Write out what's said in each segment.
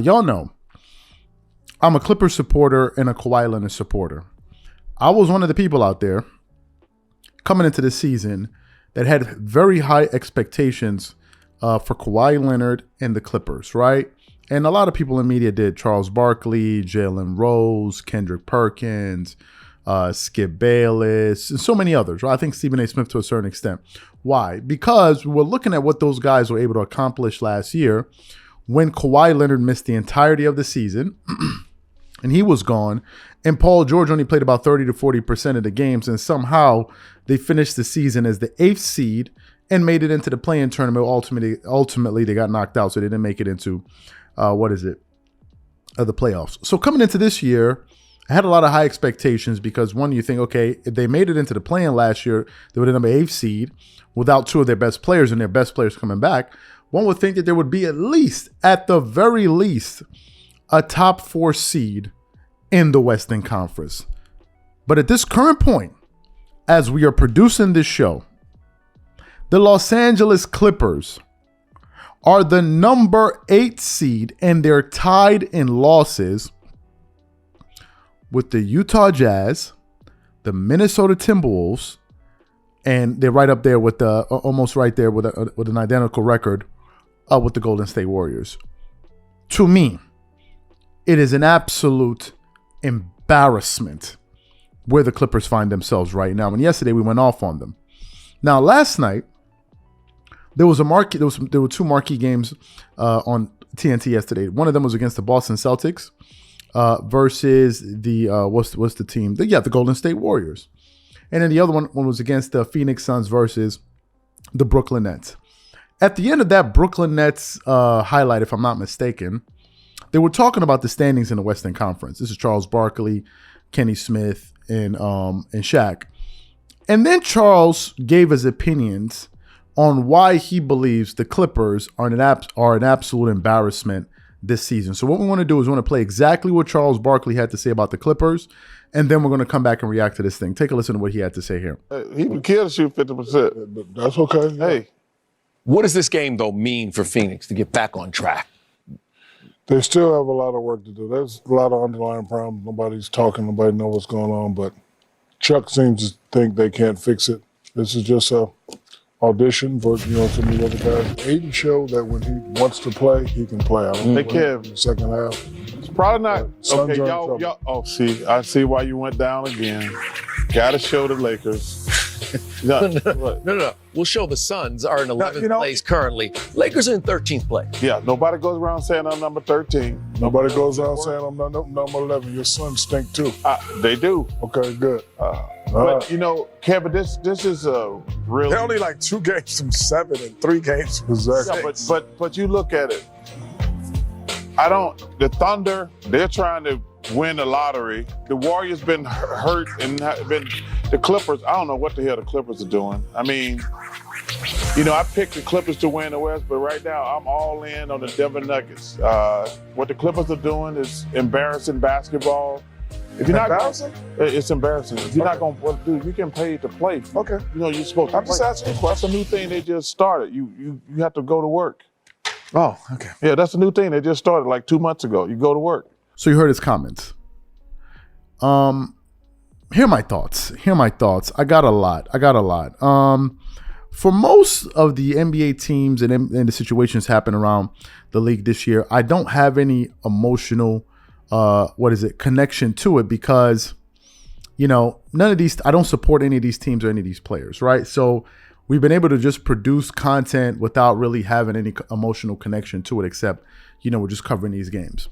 Y'all know I'm a Clippers supporter and a Kawhi Leonard supporter. I was one of the people out there coming into the season that had very high expectations for Kawhi Leonard and the Clippers, right? And a lot of people in media did. Charles Barkley, Jalen Rose, Kendrick Perkins, Skip Bayless, and so many others, right? I think Stephen A. Smith to a certain extent. Why? Because we're looking at what those guys were able to accomplish last year when Kawhi Leonard missed the entirety of the season and he was gone, and Paul George only played about 30 to 40% of the games, and somehow they finished the season as the 8th seed and made it into the play-in tournament. Ultimately, they got knocked out, so they didn't make it into, the playoffs. So coming into this year, I had a lot of high expectations because, one, you think, okay, if they made it into the play-in last year, they would have been the 8th seed without two of their best players and their best players coming back. One would think that there would be at the very least, a top 4 seed in the Western Conference. But at this current point, as we are producing this show, the Los Angeles Clippers are the number 8 seed, and they're tied in losses with the Utah Jazz, the Minnesota Timberwolves, and they're right up there with almost right there with an identical record with the Golden State Warriors. To me, it is an absolute embarrassment where the Clippers find themselves right now. And yesterday we went off on them. Now, last night there were two marquee games on TNT yesterday. One of them was against the Boston Celtics versus the what's the team? The Golden State Warriors. And then the other one was against the Phoenix Suns versus the Brooklyn Nets. At the end of that Brooklyn Nets highlight, if I'm not mistaken, they were talking about the standings in the Western Conference. This is Charles Barkley, Kenny Smith, and Shaq. And then Charles gave his opinions on why he believes the Clippers are an absolute embarrassment this season. So what we want to do is we want to play exactly what Charles Barkley had to say about the Clippers, and then we're going to come back and react to this thing. Take a listen to what he had to say here. He would kill to shoot 50%. That's okay. Hey. What does this game, though, mean for Phoenix to get back on track? They still have a lot of work to do. There's a lot of underlying problems. Nobody's talking. Nobody knows what's going on. But Chuck seems to think they can't fix it. This is just a audition for some of the other guys. Aiden showed that when he wants to play, he can play. I don't think in the second half. It's probably not. Okay, y'all. Oh, see, I see why you went down again. Got to show the Lakers. No. We'll show the Suns are in 11th place currently. Lakers are in 13th place. Yeah, nobody goes around saying I'm number 13. Nobody goes around saying I'm number 11. Your Suns stink too. They do. Okay, good. But Kevin, this is a really. They're only like 2 games from 7 and 3 games from 6. Yeah, but you look at it. The Thunder, they're trying to win the lottery. The Warriors been hurt and the Clippers, I don't know what the hell the Clippers are doing. I mean, I picked the Clippers to win the West, but right now I'm all in on the Denver Nuggets. What the Clippers are doing is embarrassing basketball. If you're not embarrassing? It's embarrassing. If you're not going to do, you can pay to play. Okay. You're supposed to I'm just asking you a question. That's a new thing they just started. You have to go to work. Oh, okay. Yeah, that's a new thing they just started like 2 months ago. You go to work. So you heard his comments. Here are my thoughts. I got a lot. For most of the NBA teams and the situations happen around the league this year, I don't have any emotional, connection to it because, none of these, I don't support any of these teams or any of these players, right? So we've been able to just produce content without really having any emotional connection to it, except, we're just covering these games.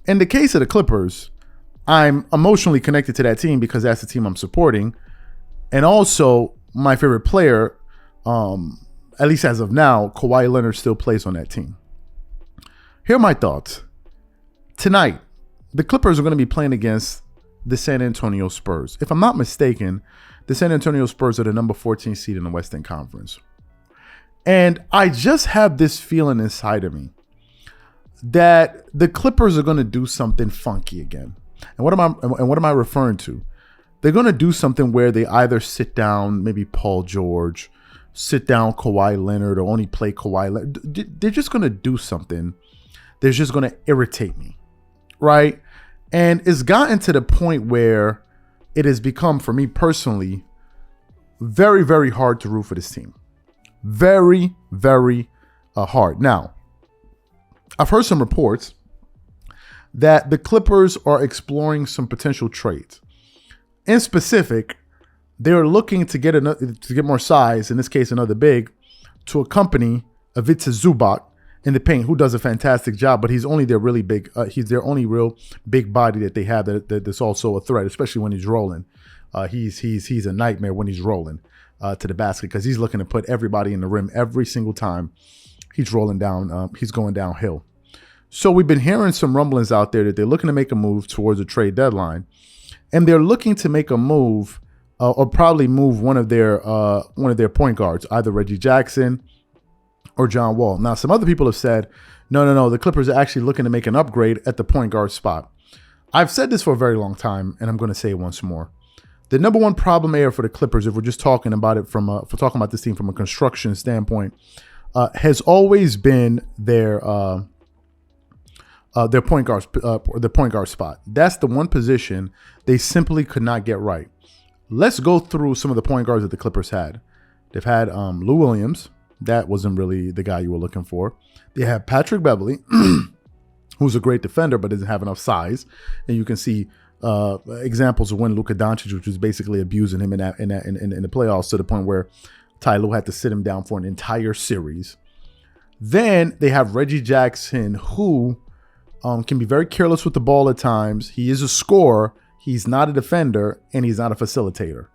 In the case of the Clippers, I'm emotionally connected to that team because that's the team I'm supporting. And also, my favorite player, at least as of now, Kawhi Leonard still plays on that team. Here are my thoughts. Tonight, the Clippers are going to be playing against the San Antonio Spurs. If I'm not mistaken, the San Antonio Spurs are the number 14 seed in the Western Conference. And I just have this feeling inside of me that the Clippers are going to do something funky again. And what am I referring to? They're going to do something where they either sit down, maybe Paul George, sit down Kawhi Leonard, or only play Kawhi Leonard. They're just going to do something that's just going to irritate me, right? And it's gotten to the point where it has become, for me personally, very, very hard to root for this team. Very, very hard. Now, I've heard some reports that the Clippers are exploring some potential trades. In specific, they're looking to get more size, in this case, another big, to accompany Ivica Zubac in the paint, who does a fantastic job, but he's only their really big. He's their only real big body that they have that's also a threat, especially when he's rolling. He's a nightmare when he's rolling to the basket because he's looking to put everybody in the rim every single time he's rolling down. He's going downhill. So we've been hearing some rumblings out there that they're looking to make a move towards a trade deadline, and they're looking to make a move or probably move one of their point guards, either Reggie Jackson or John Wall. Now, some other people have said, no, the Clippers are actually looking to make an upgrade at the point guard spot. I've said this for a very long time, and I'm going to say it once more. The number one problem area for the Clippers, if we're just talking about it from if we're talking about this team from a construction standpoint, has always been their point guard spot. That's the one position they simply could not get right. Let's go through some of the point guards that the Clippers had. They've had Lou Williams. That wasn't really the guy you were looking for. They have Patrick Beverley, who's a great defender but doesn't have enough size. And you can see examples of when Luka Doncic, which was basically abusing him in the playoffs to the point where Ty Lue had to sit him down for an entire series. Then they have Reggie Jackson, who can be very careless with the ball at times. He is a scorer. He's not a defender, and he's not a facilitator.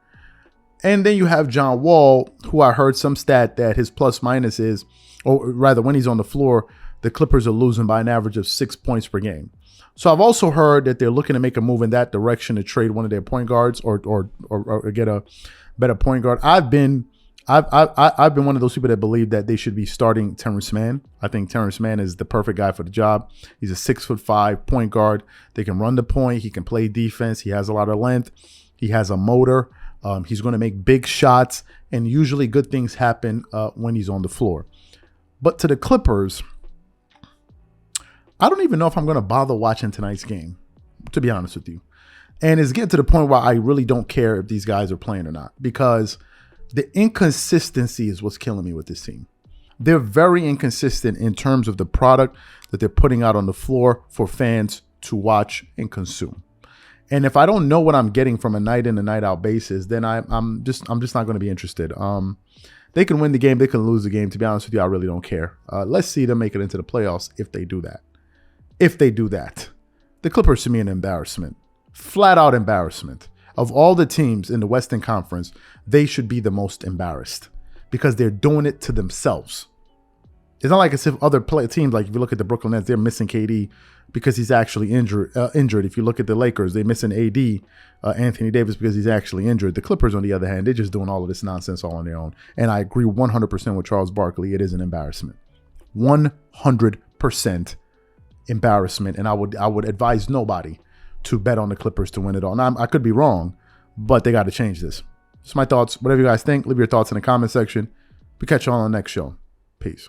And then you have John Wall, who I heard some stat that his plus minus is, or rather when he's on the floor, the Clippers are losing by an average of 6 points per game. So I've also heard that they're looking to make a move in that direction to trade one of their point guards or get a better point guard. I've been one of those people that believe that they should be starting Terrence Mann. I think Terrence Mann is the perfect guy for the job. He's a 6'5" point guard. They can run the point. He can play defense. He has a lot of length. He has a motor. He's going to make big shots, and usually good things happen when he's on the floor. But to the Clippers, I don't even know if I'm going to bother watching tonight's game, to be honest with you. And it's getting to the point where I really don't care if these guys are playing or not, because the inconsistency is what's killing me with this team. They're very inconsistent in terms of the product that they're putting out on the floor for fans to watch and consume. And if I don't know what I'm getting from a night in and night out basis, then I'm just not going to be interested. They can win the game, they can lose the game. To be honest with you, I really don't care. Let's see them make it into the playoffs if they do that. If they do that, the Clippers to me an embarrassment, flat out embarrassment. Of all the teams in the Western Conference, they should be the most embarrassed because they're doing it to themselves. It's not like as if other teams, like if you look at the Brooklyn Nets, they're missing KD because he's actually injured. If you look at the Lakers, they're missing AD, Anthony Davis, because he's actually injured. The Clippers, on the other hand, they're just doing all of this nonsense all on their own. And I agree 100% with Charles Barkley. It is an embarrassment. 100% embarrassment. And I would advise nobody to bet on the Clippers to win it all. Now, I could be wrong, but they got to change this. It's my thoughts. Whatever you guys think, leave your thoughts in the comment section. We catch you all on the next show. Peace.